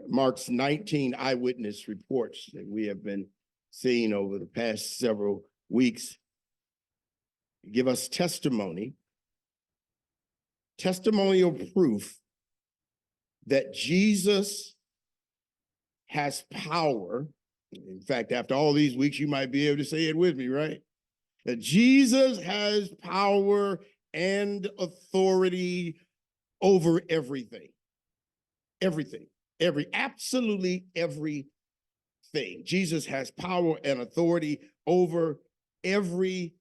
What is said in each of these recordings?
Mark's 19 eyewitness reports that we have been seeing over the past several weeks give us testimonial proof that Jesus has power. In fact, after all these weeks, you might be able to say it with me, right? That Jesus has power and authority over everything. Everything. Absolutely everything. Jesus has power and authority over everything.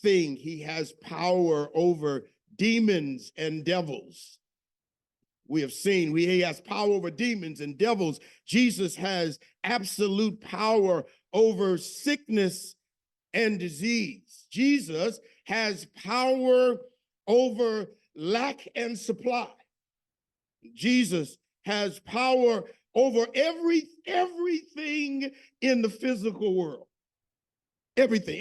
He has power over demons and devils. We have seen he has power over demons and devils. Jesus has absolute power over sickness and disease. Jesus has power over lack and supply. Jesus has power over everything in the physical world. Everything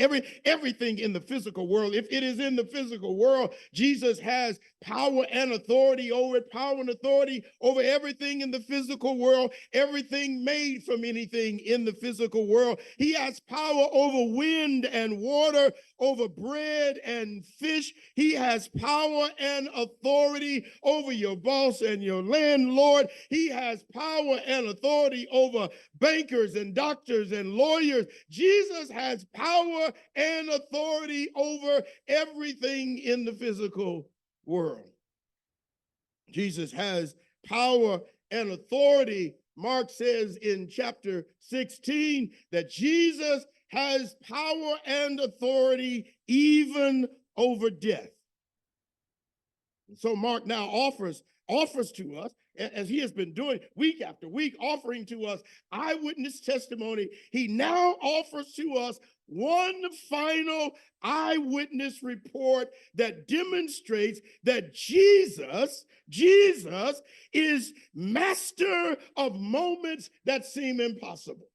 in the physical world. If it is in the physical world, Jesus has power and authority over it, power and authority over everything in the physical world, everything made from anything in the physical world. He has power over wind and water, over bread and fish. He has power and authority over your boss and your landlord. He has power and authority over bankers and doctors and lawyers. Jesus has power and authority over everything in the physical world. Jesus has power and authority. Mark says in chapter 16 that Jesus has power and authority even over death. And so Mark now offers to us, as he has been doing week after week, offering to us eyewitness testimony. He now offers to us one final eyewitness report that demonstrates that Jesus is master of moments that seem impossible.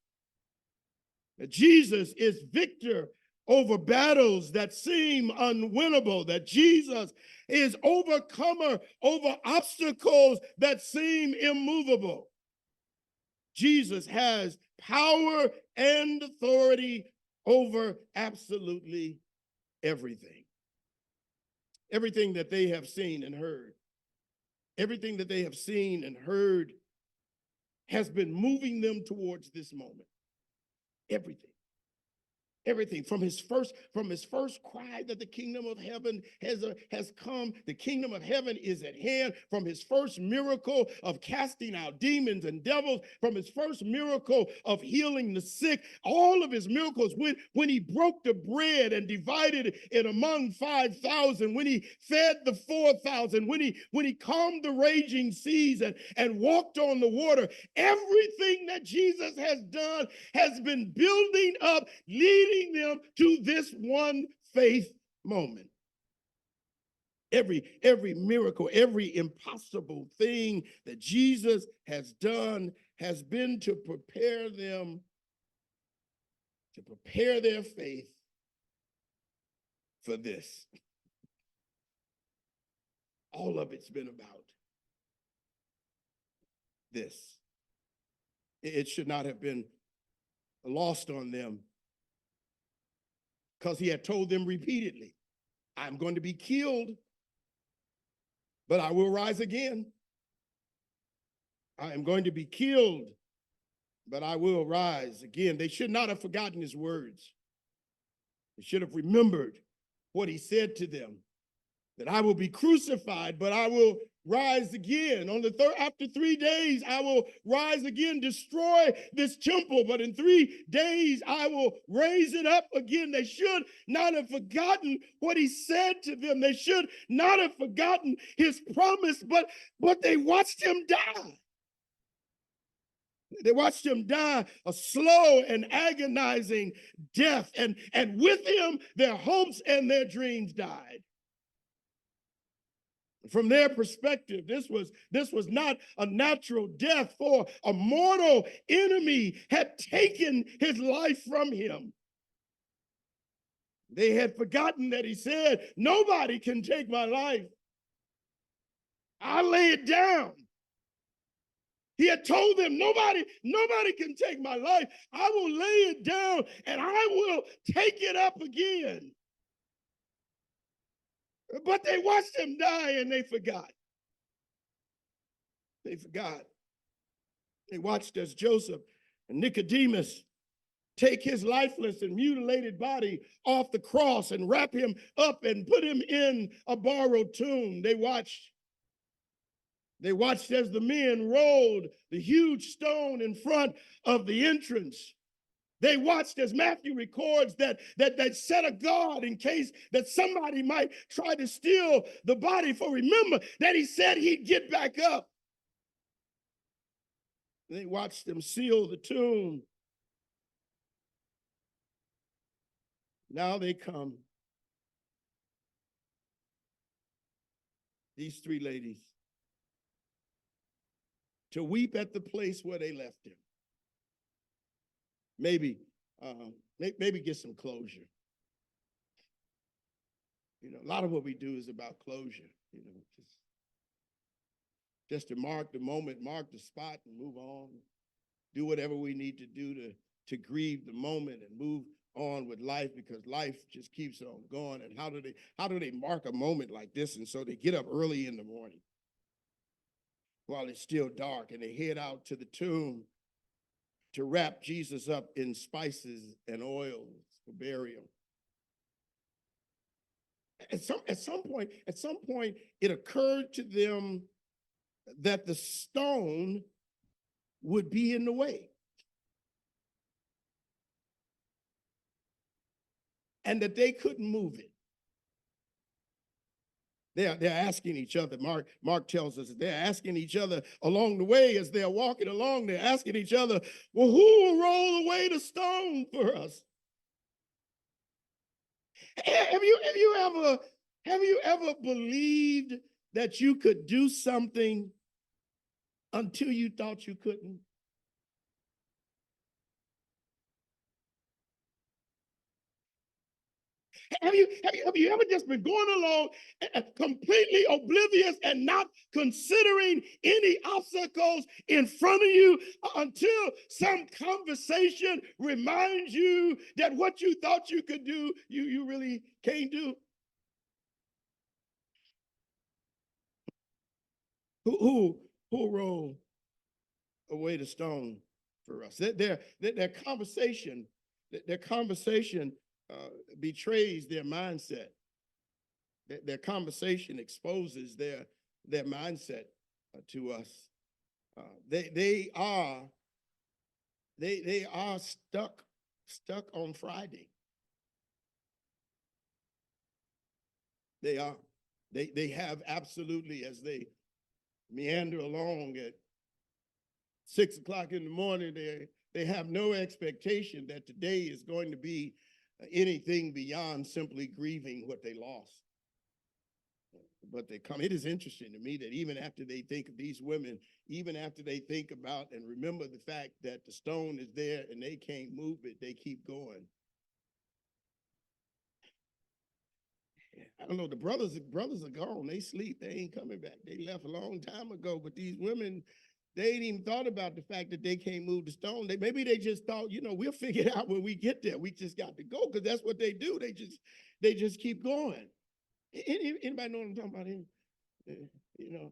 That Jesus is victor over battles that seem unwinnable, that Jesus is overcomer over obstacles that seem immovable. Jesus has power and authority over absolutely everything. Everything that they have seen and heard. Everything that they have seen and heard has been moving them towards this moment. Everything from his first cry that the kingdom of heaven has come. The kingdom of heaven is at hand. From his first miracle of casting out demons and devils, from his first miracle of healing the sick, all of his miracles, when he broke the bread and divided it among 5,000, when he fed the 4,000, when he calmed the raging seas and walked on the water, everything that Jesus has done has been building up, leading them to this one faith moment. Every miracle, every impossible thing that Jesus has done has been to prepare them, to prepare their faith for this. All of it's been about this. It should not have been lost on them, because he had told them repeatedly, I'm going to be killed, but I will rise again. I am going to be killed, but I will rise again. They should not have forgotten his words. They should have remembered what he said to them, that I will be crucified, but I will rise again. After 3 days, I will rise again, destroy this temple, but in 3 days, I will raise it up again. They should not have forgotten what he said to them. They should not have forgotten his promise, but they watched him die. They watched him die a slow and agonizing death, and with him, their hopes and their dreams died. From their perspective, this was not a natural death, for a mortal enemy had taken his life from him. They had forgotten that he said, nobody can take my life. I lay it down. He He had told them, nobody can take my life. I will lay it down and I will take it up again. But they watched him die and they forgot. They forgot. They watched as Joseph and Nicodemus take his lifeless and mutilated body off the cross and wrap him up and put him in a borrowed tomb. They watched as the men rolled the huge stone in front of the entrance. They watched as Matthew records that set a guard in case that somebody might try to steal the body. For remember that he said he'd get back up. They watched them seal the tomb. Now they come. These three ladies to weep at the place where they left him. Maybe get some closure. You know, a lot of what we do is about closure. You know, just to mark the moment, mark the spot, and move on. Do whatever we need to do to grieve the moment and move on with life, because life just keeps on going. And how do they mark a moment like this? And so they get up early in the morning while it's still dark, and they head out to the tomb to wrap Jesus up in spices and oils for burial. At some point, it occurred to them that the stone would be in the way, and that they couldn't move it. They're asking each other. Mark tells us that they're asking each other along the way as they're walking along. They're asking each other, well, who will roll away the stone for us? Have you ever believed that you could do something until you thought you couldn't? Have you ever just been going along completely oblivious and not considering any obstacles in front of you until some conversation reminds you that what you thought you could do, you really can't do? Who roll away the stone for us? Their conversation betrays their mindset. Their conversation exposes their mindset to us. They are stuck on Friday. They are. They have absolutely, as they meander along at 6 o'clock in the morning, they have no expectation that today is going to be anything beyond simply grieving what they lost. But they come. It is interesting to me that even after they think of these women, even after they think about and remember the fact that the stone is there and they can't move it, they keep going. I don't know, the brothers are gone. They sleep. They ain't coming back. They left a long time ago. But these women, they ain't even thought about the fact that they can't move the stone. Maybe they just thought, we'll figure it out when we get there. We just got to go, because that's what they do. They just keep going. Anybody know what I'm talking about?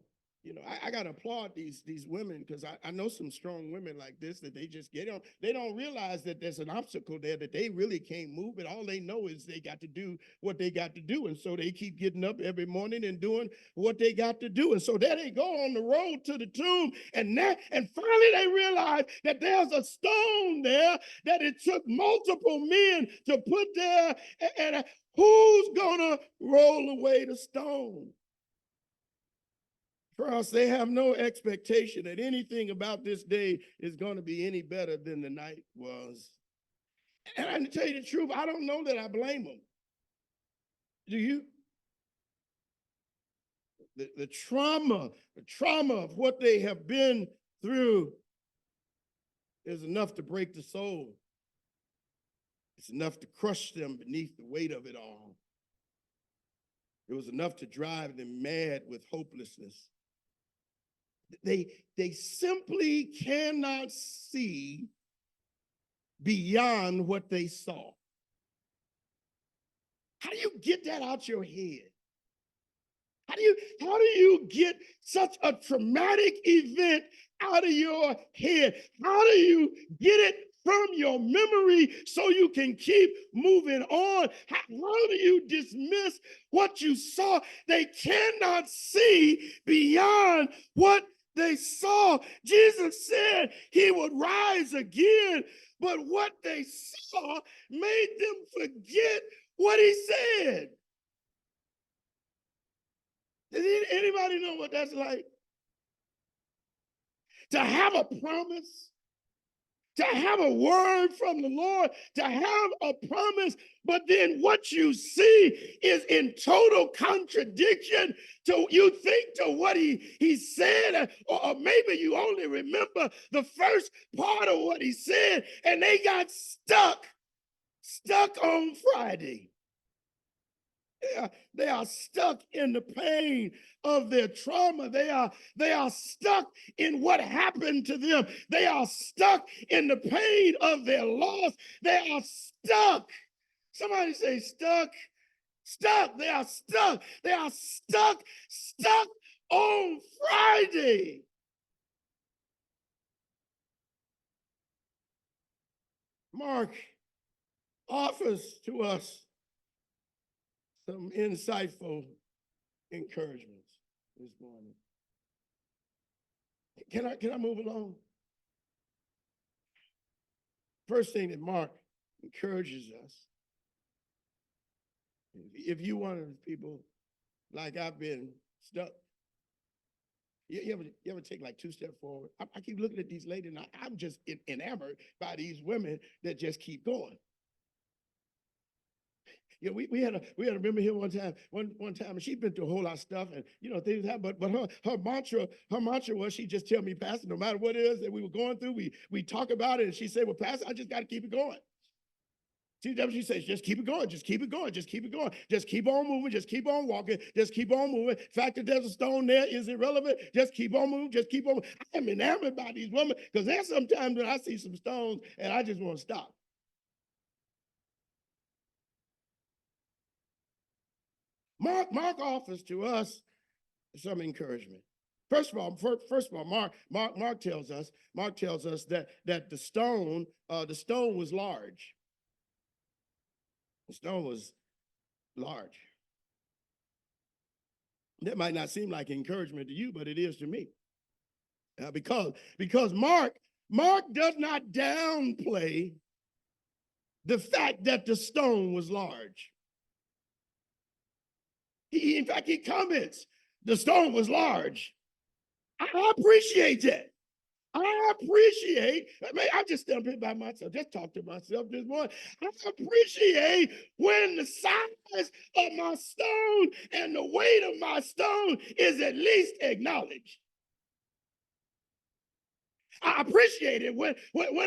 I gotta applaud these women, because I know some strong women like this that they just get on. They don't realize that there's an obstacle there, that they really can't move it. All they know is they got to do what they got to do, and so they keep getting up every morning and doing what they got to do. And so there they go on the road to the tomb, and finally they realize that there's a stone there that it took multiple men to put there, and who's gonna roll away the stone? For us, they have no expectation that anything about this day is going to be any better than the night was. And to tell you the truth, I don't know that I blame them. Do you? The trauma of what they have been through is enough to break the soul. It's enough to crush them beneath the weight of it all. It was enough to drive them mad with hopelessness. They simply cannot see beyond what they saw. How do you get that out your head? How do you get such a traumatic event out of your head? How do you get it from your memory so you can keep moving on? How do you dismiss what you saw? They cannot see beyond what they saw. Jesus said he would rise again, but what they saw made them forget what he said. Does anybody know what that's like? To have a promise, to have a word from the Lord, to have a promise, but then what you see is in total contradiction to you think to what he said, or maybe you only remember the first part of what he said, and they got stuck on Friday. They are stuck in the pain of their trauma. They are stuck in what happened to them. They are stuck in the pain of their loss. They are stuck. Somebody say stuck. Stuck. They are stuck. They are stuck on Friday. Mark offers to us some insightful encouragements this morning. Can I move along? First thing that Mark encourages us, if you one of the people like I've been stuck, you ever take like 2 steps forward? I keep looking at these ladies, and I'm just enamored by these women that just keep going. Yeah, we had a member here one time, and she'd been through a whole lot of stuff, and things happen. But her mantra was, she just tell me, Pastor, no matter what it is that we were going through, we talk about it, and she said, well, Pastor, I just got to keep it going. She says, just keep it going, just keep it going, just keep it going, just keep on moving, just keep on walking, just keep on moving. The fact that there's a stone there is irrelevant. Just keep on moving, just keep on. I am enamored by these women, because there's sometimes when I see some stones and I just want to stop. Mark offers to us some encouragement. First of all, Mark tells us that the stone was large. The stone was large. That might not seem like encouragement to you, but it is to me. Because Mark does not downplay the fact that the stone was large. In fact, he comments, the stone was large. I appreciate that. I appreciate, I'm just standing by myself, just talk to myself this morning. I appreciate when the size of my stone and the weight of my stone is at least acknowledged. I appreciate it when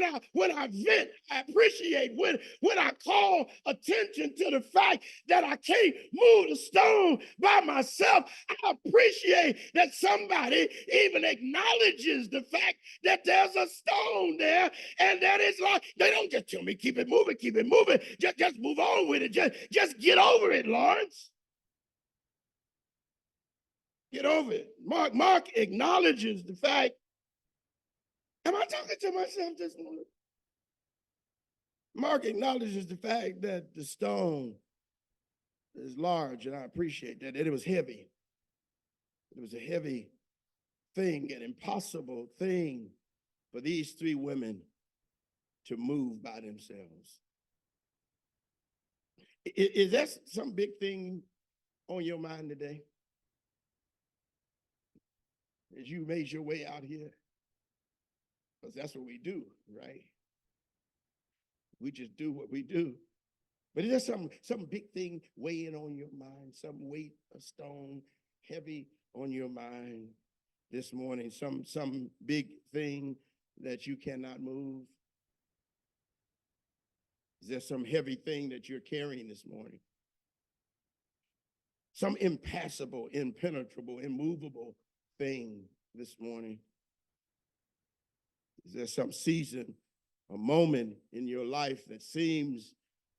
I vent. I appreciate when I call attention to the fact that I can't move the stone by myself. I appreciate that somebody even acknowledges the fact that there's a stone there, and that it's like, they don't just tell me keep it moving, just move on with it, just get over it, Lawrence. Get over it. Mark acknowledges the fact. Am I talking to myself this morning? Mark acknowledges the fact that the stone is large, and I appreciate that it was heavy. It was a heavy thing, an impossible thing for these 3 women to move by themselves. Is that some big thing on your mind today? As you made your way out here? Because that's what we do, right? We just do what we do. But is there some big thing weighing on your mind, some weight, a stone heavy on your mind this morning, some big thing that you cannot move? Is there some heavy thing that you're carrying this morning? Some impassable, impenetrable, immovable thing this morning? Is there some season, a moment in your life that seems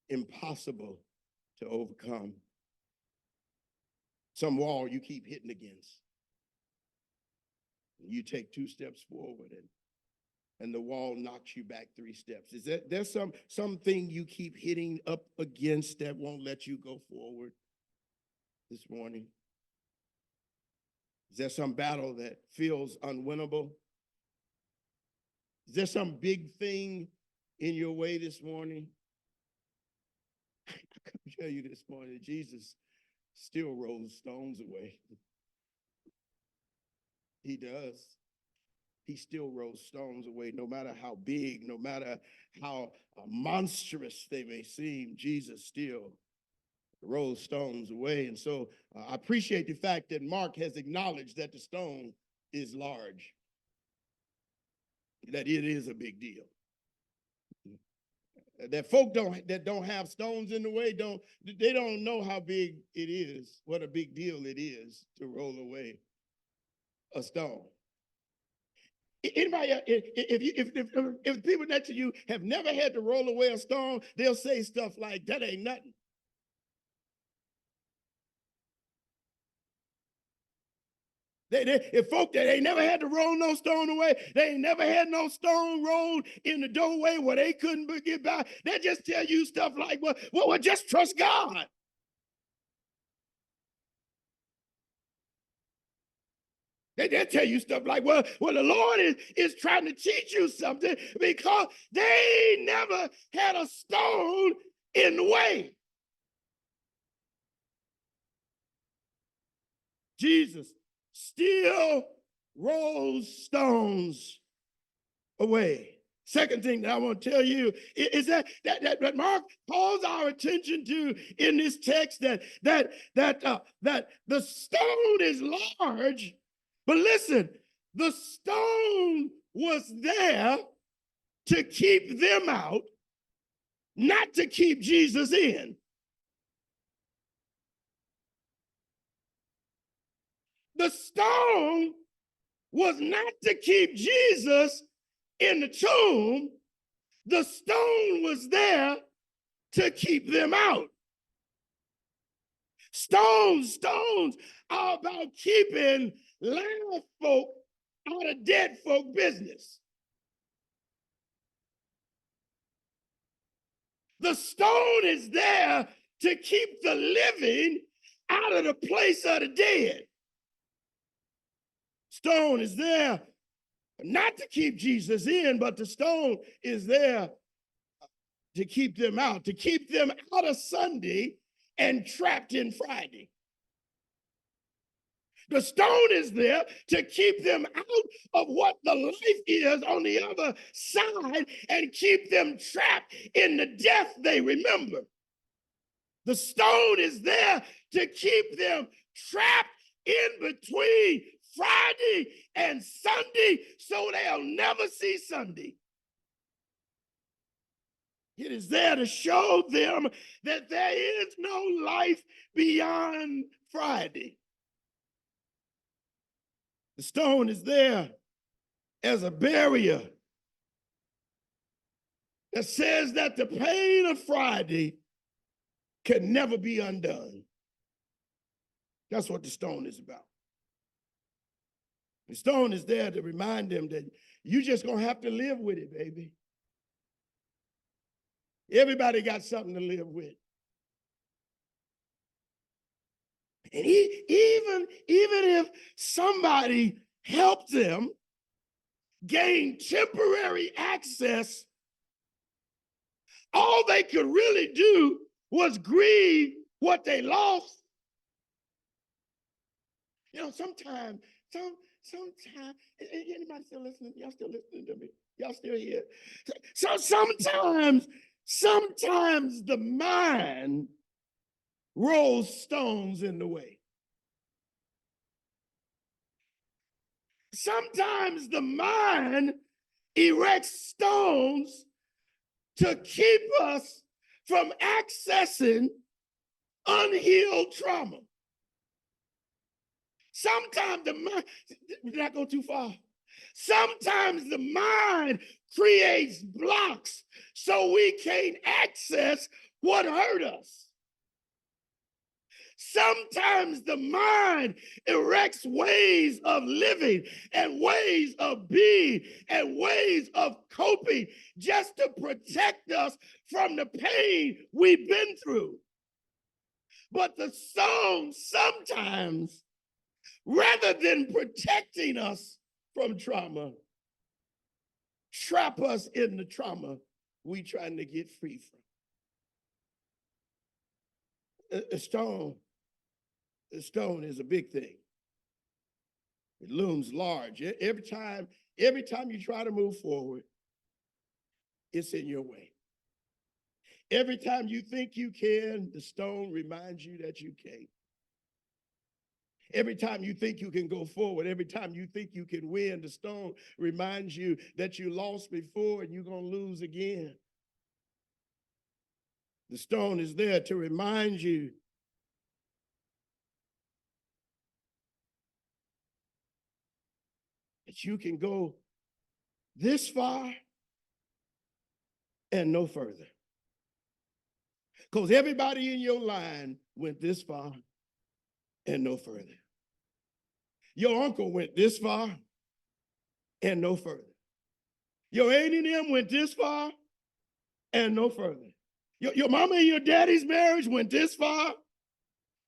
impossible to overcome? Some wall you keep hitting against. You take 2 steps forward and the wall knocks you back 3 steps. Is there's something you keep hitting up against that won't let you go forward this morning? Is there some battle that feels unwinnable? Is there some big thing in your way this morning? I can tell you this morning that Jesus still rolls stones away. He does. He still rolls stones away, no matter how big, no matter how monstrous they may seem. Jesus still rolls stones away. And so I appreciate the fact that Mark has acknowledged that the stone is large, that it is a big deal. That folk that don't have stones in the way they don't know how big it is, what a big deal it is to roll away a stone. Anybody, if people next to you have never had to roll away a stone, they'll say stuff like, that ain't nothing. If folk that ain't never had to roll no stone away, they ain't never had no stone rolled in the doorway where they couldn't get by, they just tell you stuff like, well, just trust God. They tell you stuff like, well, the Lord is trying to teach you something because they never had a stone in the way. Jesus still rolls stones away. Second thing that I want to tell you is that Mark calls our attention to in this text that the stone is large. But listen, the stone was there to keep them out, not to keep Jesus in. The stone was not to keep Jesus in the tomb. The stone was there to keep them out. Stones are about keeping live folk out of dead folk business. The stone is there to keep the living out of the place of the dead. Stone is there not to keep Jesus in, but the stone is there to keep them out of Sunday and trapped in Friday. The stone is there to keep them out of what the life is on the other side and keep them trapped in the death they remember. The stone is there to keep them trapped in between Friday and Sunday so they'll never see Sunday. It is there to show them that there is no life beyond Friday. The stone is there as a barrier that says that the pain of Friday can never be undone. That's what the stone is about. The stone is there to remind them that you just gonna have to live with it, baby. Everybody got something to live with. And even if somebody helped them gain temporary access, all they could really do was grieve what they lost. You know, sometimes, anybody still listening? Y'all still listening to me? Y'all still here? So sometimes the mind rolls stones in the way. Sometimes the mind erects stones to keep us from accessing unhealed trauma. Sometimes the mind, not go too far. Sometimes the mind creates blocks so we can't access what hurt us. Sometimes the mind erects ways of living and ways of being and ways of coping just to protect us from the pain we've been through. But the stone sometimes, rather than protecting us from trauma, trap us in the trauma we trying to get free from. A stone is a big thing. It looms large. Every time you try to move forward, it's in your way. Every time you think you can, the stone reminds you that you can't. Every time you think you can go forward, every time you think you can win, the stone reminds you that you lost before and you're going to lose again. The stone is there to remind you that you can go this far and no further. Because everybody in your line went this far and no further. Your uncle went this far and no further. Your aunt and them went this far and no further. Your mama and your daddy's marriage went this far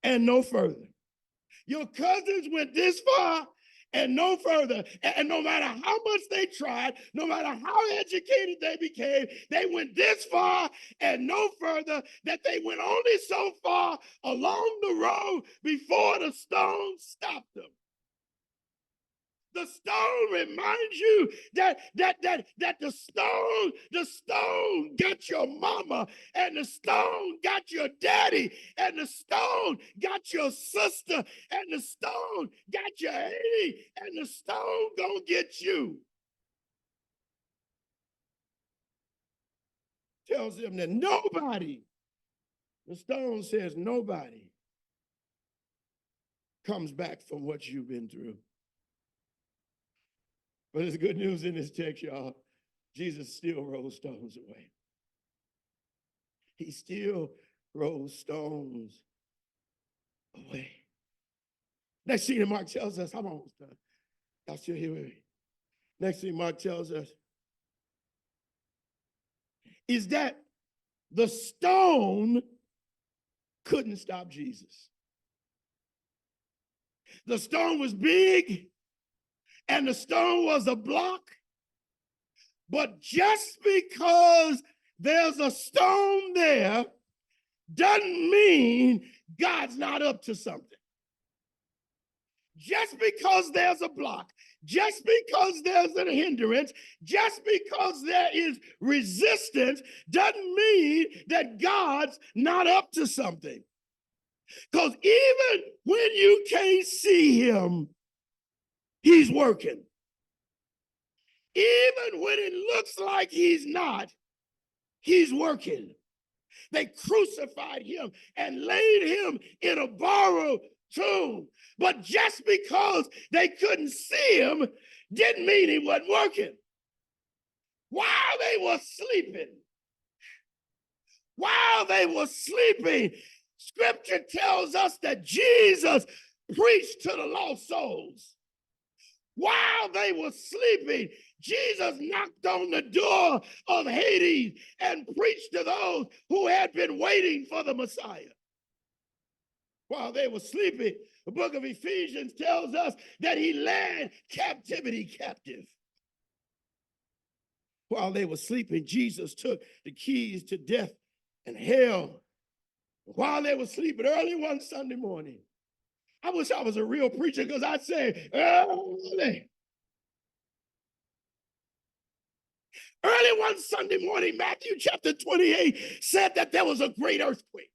and no further. Your cousins went this far and no further. And no matter how much they tried, no matter how educated they became, they went this far and no further, that they went only so far along the road before the stone stopped them. The stone reminds you that the stone got your mama, and the stone got your daddy, and the stone got your sister, and the stone got your auntie, and the stone gonna get you. Tells them that nobody, the stone says nobody comes back from what you've been through. But there's good news in this text, y'all. Jesus still rolls stones away. He still rolls stones away. Next thing Mark tells us, I'm almost done. Y'all still here with me? Next thing Mark tells us is that the stone couldn't stop Jesus. The stone was big, and the stone was a block. But just because there's a stone there doesn't mean God's not up to something. Just because there's a block, just because there's a hindrance, just because there is resistance doesn't mean that God's not up to something. Because even when you can't see him, he's working. Even when it looks like he's not, he's working. They crucified him and laid him in a borrowed tomb. But just because they couldn't see him didn't mean he wasn't working. While they were sleeping, Scripture tells us that Jesus preached to the lost souls. While they were sleeping, Jesus knocked on the door of Hades and preached to those who had been waiting for the Messiah. While they were sleeping, the book of Ephesians tells us that he led captivity captive. While they were sleeping, Jesus took the keys to death and hell. While they were sleeping, early one Sunday morning, I wish I was a real preacher, because I'd say early one Sunday morning, Matthew chapter 28 said that there was a great earthquake.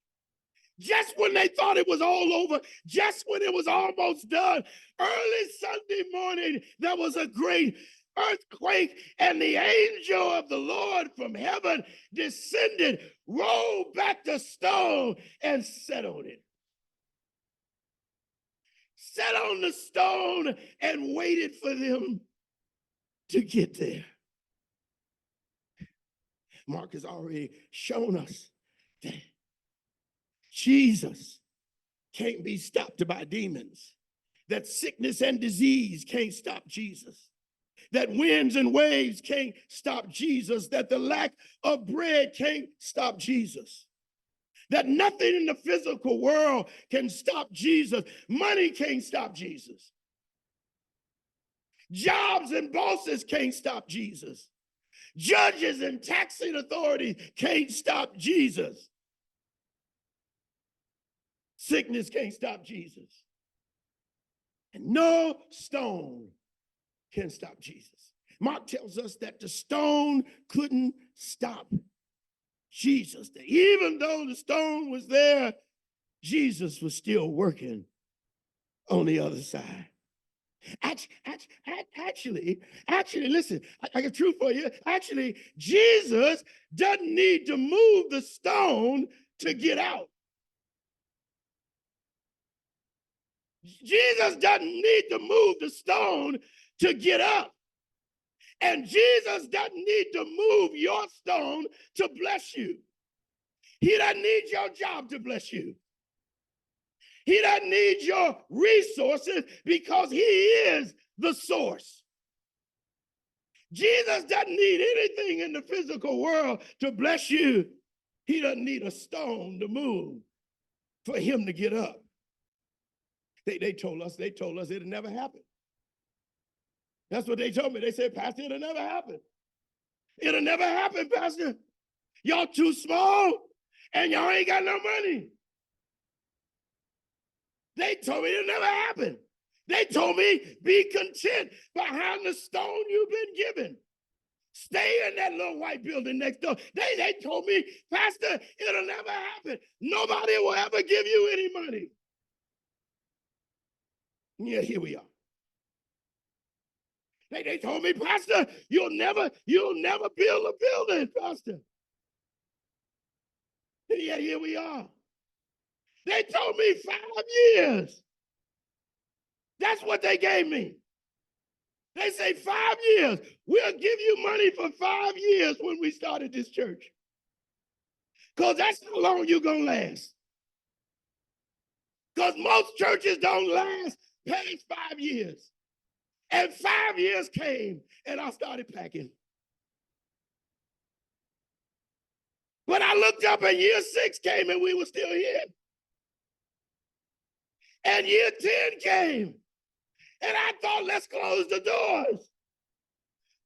Just when they thought it was all over, just when it was almost done, early Sunday morning, there was a great earthquake, and the angel of the Lord from heaven descended, rolled back the stone, and sat on it. sat on the stone and waited for them to get there. Mark has already shown us that Jesus can't be stopped by demons, that sickness and disease can't stop Jesus, that winds and waves can't stop Jesus, that the lack of bread can't stop Jesus, that nothing in the physical world can stop Jesus. Money can't stop Jesus. Jobs and bosses can't stop Jesus. Judges and taxing authorities can't stop Jesus. Sickness can't stop Jesus. And no stone can stop Jesus. Mark tells us that the stone couldn't stop Jesus. That even though the stone was there, Jesus was still working on the other side. Actually, listen, I got truth for you. Actually, Jesus doesn't need to move the stone to get out. Jesus doesn't need to move the stone to get up. And Jesus doesn't need to move your stone to bless you. He doesn't need your job to bless you. He doesn't need your resources because he is the source. Jesus doesn't need anything in the physical world to bless you. He doesn't need a stone to move for him to get up. They told us it'll never happen. That's what they told me. They said, Pastor, it'll never happen. It'll never happen, Pastor. Y'all too small and y'all ain't got no money. They told me it'll never happen. They told me, be content behind the stone you've been given. Stay in that little white building next door. They told me, Pastor, it'll never happen. Nobody will ever give you any money. Yeah, here we are. They told me, Pastor, you'll never build a building, Pastor. Yeah, here we are. They told me 5 years. That's what they gave me. They say 5 years. We'll give you money for 5 years when we started this church. Because that's how long you're going to last. Because most churches don't last past 5 years. And 5 years came and I started packing. But I looked up and year 6 came and we were still here. And year 10 came. And I thought, let's close the doors.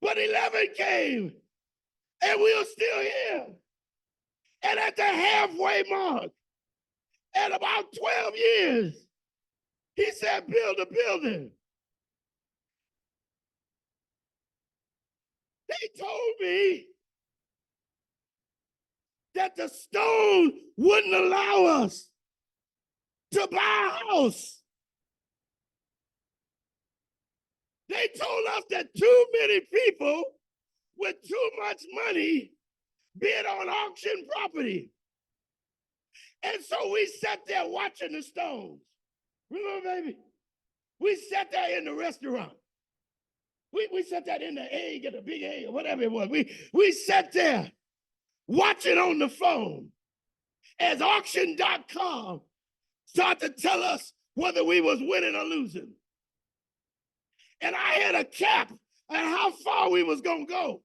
But 11 came and we were still here. And at the halfway mark, at about 12 years, he said, build a building. They told me that the stone wouldn't allow us to buy a house. They told us that too many people with too much money bid on auction property. And so we sat there watching the stones. Remember, baby? We sat there in the restaurant. We sat there in the egg, at the big egg, or whatever it was. We sat there watching on the phone as auction.com started to tell us whether we was winning or losing. And I had a cap on how far we was going to go.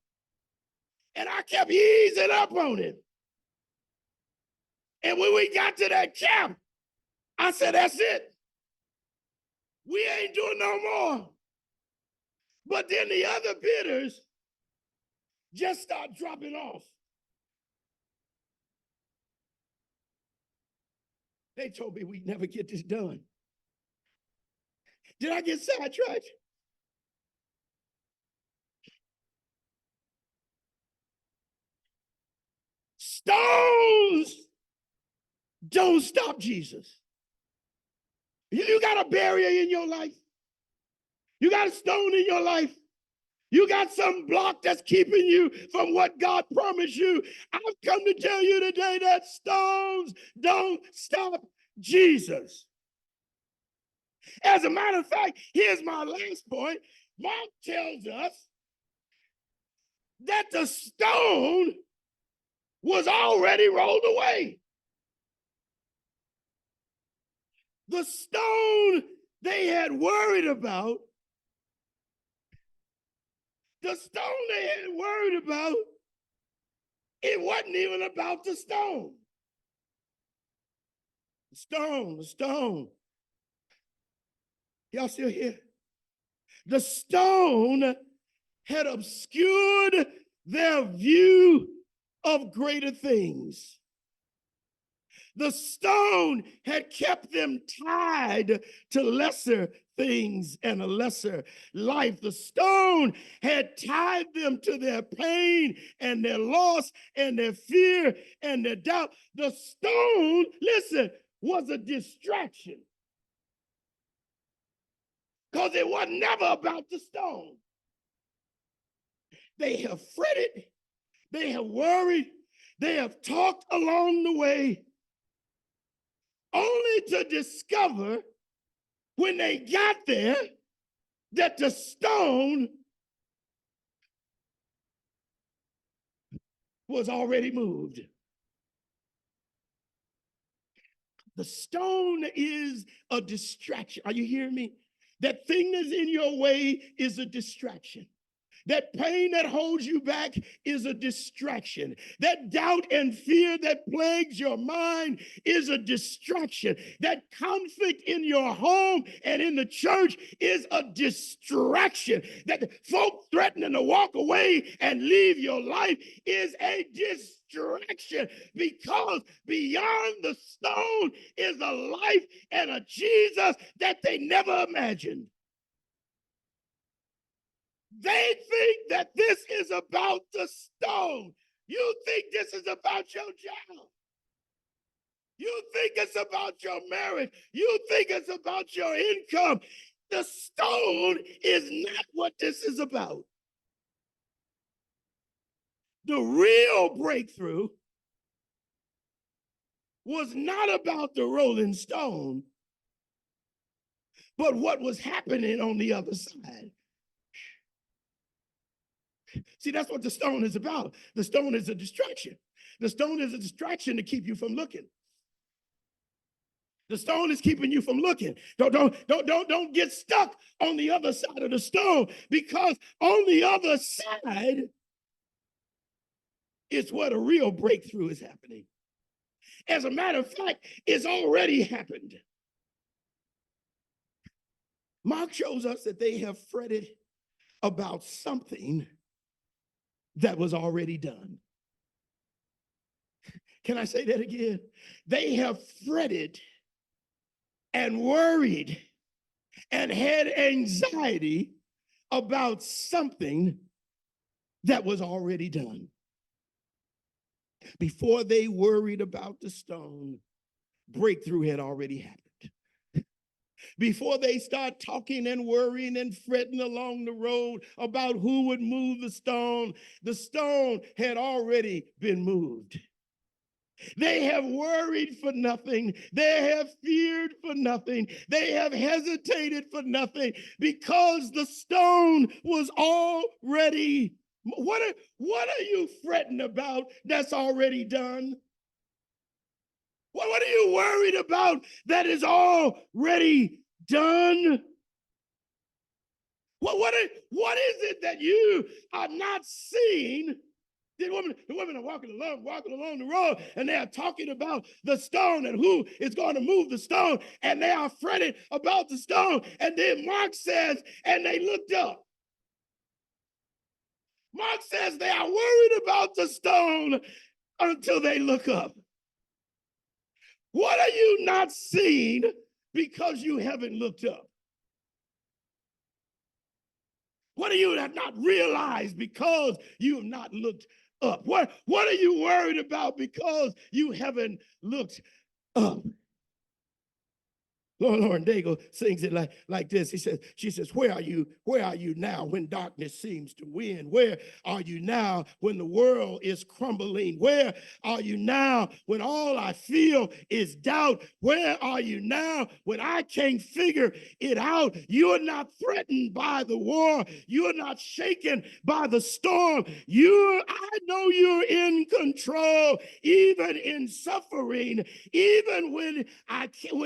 And I kept easing up on it. And when we got to that cap, I said, that's it. We ain't doing no more. But then the other bidders just start dropping off. They told me we'd never get this done. Did I get sidetracked? Stones don't stop Jesus. You got a barrier in your life. You got a stone in your life. You got some block that's keeping you from what God promised you. I've come to tell you today that stones don't stop Jesus. As a matter of fact, here's my last point. Mark tells us that the stone was already rolled away. The stone they had worried about, it wasn't even about the stone. The stone. Y'all still here? The stone had obscured their view of greater things. The stone had kept them tied to lesser things and a lesser life. The stone had tied them to their pain and their loss and their fear and their doubt. The stone, listen, was a distraction. Because it was never about the stone. They have fretted, they have worried, they have talked along the way, only to discover when they got there that the stone was already moved. The stone is a distraction. Are you hearing me? That thing that's in your way is a distraction. That pain that holds you back is a distraction. That doubt and fear that plagues your mind is a distraction. That conflict in your home and in the church is a distraction. That folk threatening to walk away and leave your life is a distraction, because beyond the stone is a life and a Jesus that they never imagined. They think that this is about the stone. You think this is about your job. You think it's about your marriage. You think it's about your income. The stone is not what this is about. The real breakthrough was not about the rolling stone, but what was happening on the other side. See, that's what the stone is about. The stone is a distraction. The stone is a distraction to keep you from looking. The stone is keeping you from looking. Don't get stuck on the other side of the stone, because on the other side is where the real breakthrough is happening. As a matter of fact, it's already happened. Mark shows us that they have fretted about something that was already done. Can I say that again? They have fretted and worried and had anxiety about something that was already done. Before they worried about the stone, breakthrough had already happened. Before they start talking and worrying and fretting along the road about who would move the stone had already been moved. They have worried for nothing. They have feared for nothing. They have hesitated for nothing, because the stone was already. What are you fretting about that's already done? What are you worried about that is already done? What is it that you are not seeing? The women are walking along the road, and they are talking about the stone and who is going to move the stone, and they are fretting about the stone. And then Mark says, and they looked up. Mark says they are worried about the stone until they look up. What are you not seeing because you haven't looked up? What do you have not realized because you have not looked up? What are you worried about because you haven't looked up? Lauren Daigle sings it like this. She says, where are you now when darkness seems to win? Where are you now when the world is crumbling? Where are you now when all I feel is doubt? Where are you now when I can't figure it out? You're not threatened by the war. You're not shaken by the storm. I know you're in control, even in suffering, even when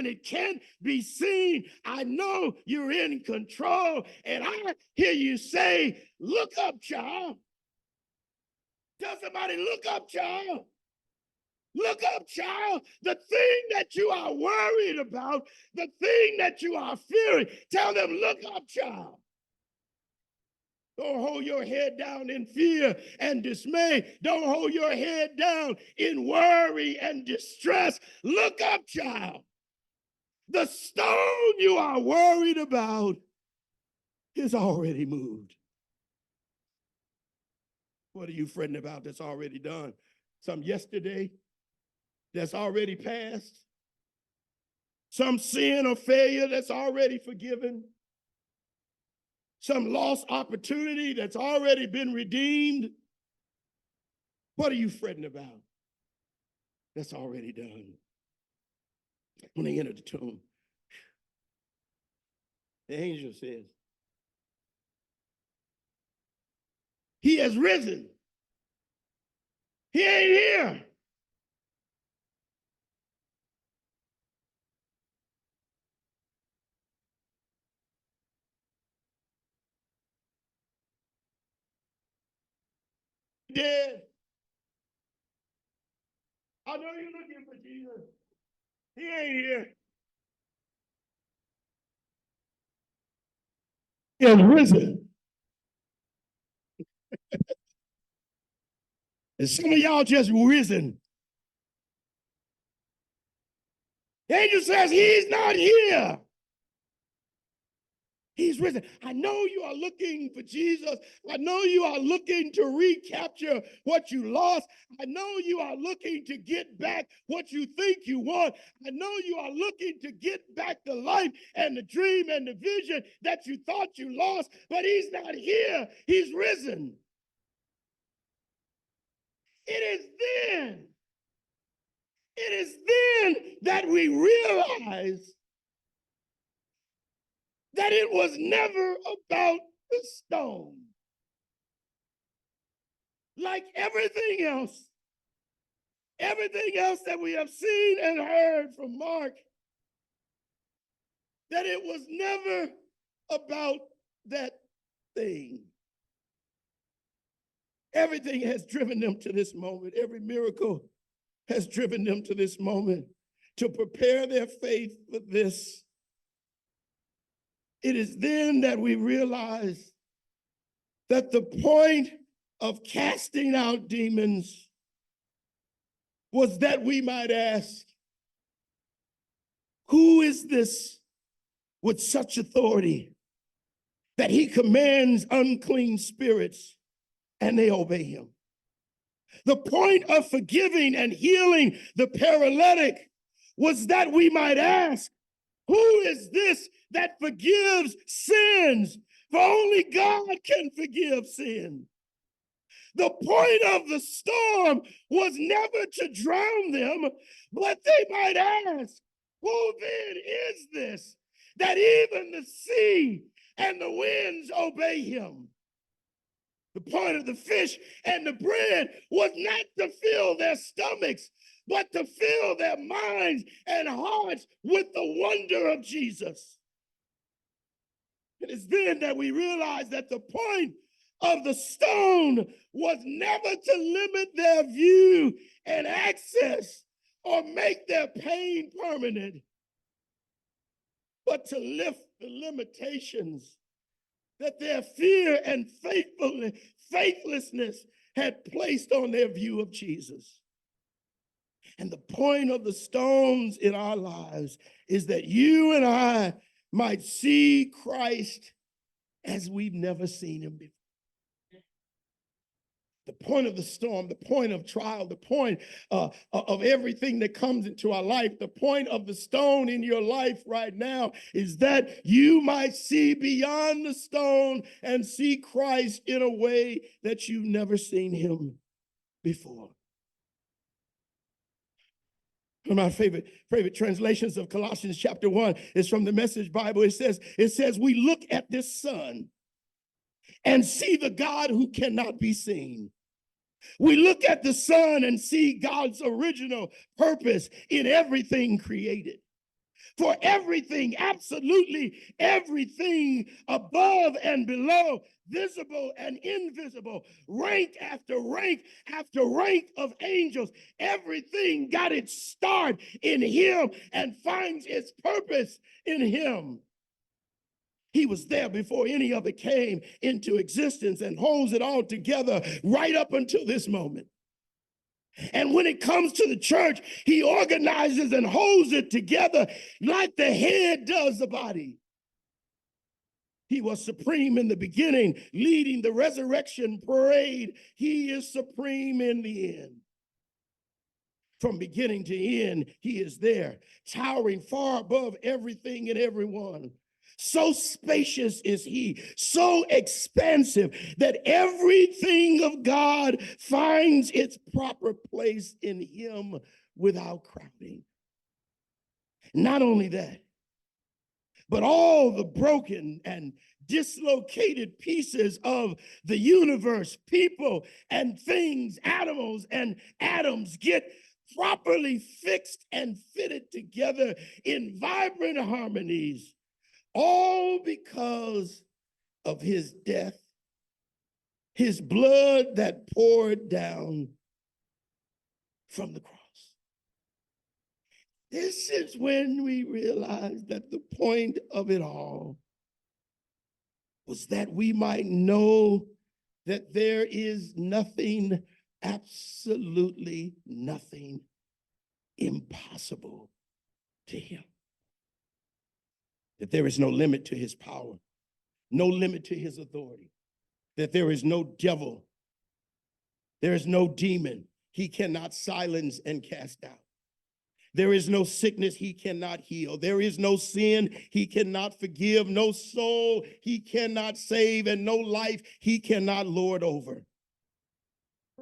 it can't be seen. I know you're in control. And I hear you say, look up, child. Tell somebody, look up, child. Look up, child. The thing that you are worried about, the thing that you are fearing, tell them, look up, child. Don't hold your head down in fear and dismay. Don't hold your head down in worry and distress. Look up, child. The stone you are worried about is already moved. What are you fretting about that's already done? Some yesterday that's already passed? Some sin or failure that's already forgiven? Some lost opportunity that's already been redeemed? What are you fretting about that's already done? When they entered the tomb, the angel says, he has risen. He ain't here. Dead. I know you're looking for Jesus. He ain't here. He has risen. And some of y'all just risen. The angel says, he's not here. He's risen. I know you are looking for Jesus. I know you are looking to recapture what you lost. I know you are looking to get back what you think you want. I know you are looking to get back the life and the dream and the vision that you thought you lost, but he's not here. He's risen. It is then that we realize that it was never about the stone. Like everything else that we have seen and heard from Mark, that it was never about that thing. Everything has driven them to this moment. Every miracle has driven them to this moment to prepare their faith for this. It is then that we realize that the point of casting out demons was that we might ask, who is this with such authority that he commands unclean spirits and they obey him? The point of forgiving and healing the paralytic was that we might ask, who is this that forgives sins? For only God can forgive sin. The point of the storm was never to drown them, but they might ask, who then is this that even the sea and the winds obey him? The point of the fish and the bread was not to fill their stomachs, but to fill their minds and hearts with the wonder of Jesus. It is then that we realize that the point of the stone was never to limit their view and access or make their pain permanent, but to lift the limitations that their fear and faithlessness had placed on their view of Jesus. And the point of the stones in our lives is that you and I might see Christ as we've never seen him before. The point of the storm, the point of trial, the point of everything that comes into our life, the point of the stone in your life right now is that you might see beyond the stone and see Christ in a way that you've never seen him before. One of my favorite translations of Colossians chapter 1 is from the Message Bible. It says, we look at this sun and see the God who cannot be seen. We look at the sun and see God's original purpose in everything created. For everything, absolutely everything above and below, visible and invisible, rank after rank after rank of angels, everything got its start in him and finds its purpose in him. He was there before any of it came into existence and holds it all together right up until this moment. And when it comes to the church, he organizes and holds it together like the head does the body. He was supreme in the beginning, leading the resurrection parade. He is supreme in the end. From beginning to end, he is there, towering far above everything and everyone. So spacious is he, so expansive that everything of God finds its proper place in him without crowding. Not only that, but all the broken and dislocated pieces of the universe, people and things, animals and atoms get properly fixed and fitted together in vibrant harmonies. All because of his death, his blood that poured down from the cross. This is when we realize that the point of it all was that we might know that there is nothing, absolutely nothing impossible to him. That there is no limit to his power, no limit to his authority, that there is no devil, there is no demon he cannot silence and cast out. There is no sickness he cannot heal. There is no sin he cannot forgive, no soul he cannot save, and no life he cannot lord over.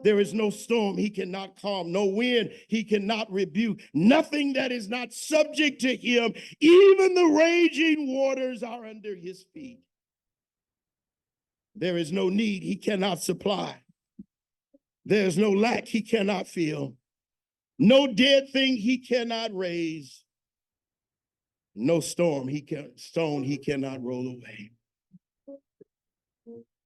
There is no storm he cannot calm, no wind he cannot rebuke, nothing that is not subject to him. Even the raging waters are under his feet. There is no need he cannot supply. There is no lack he cannot fill. No dead thing he cannot raise. No stone he cannot roll away.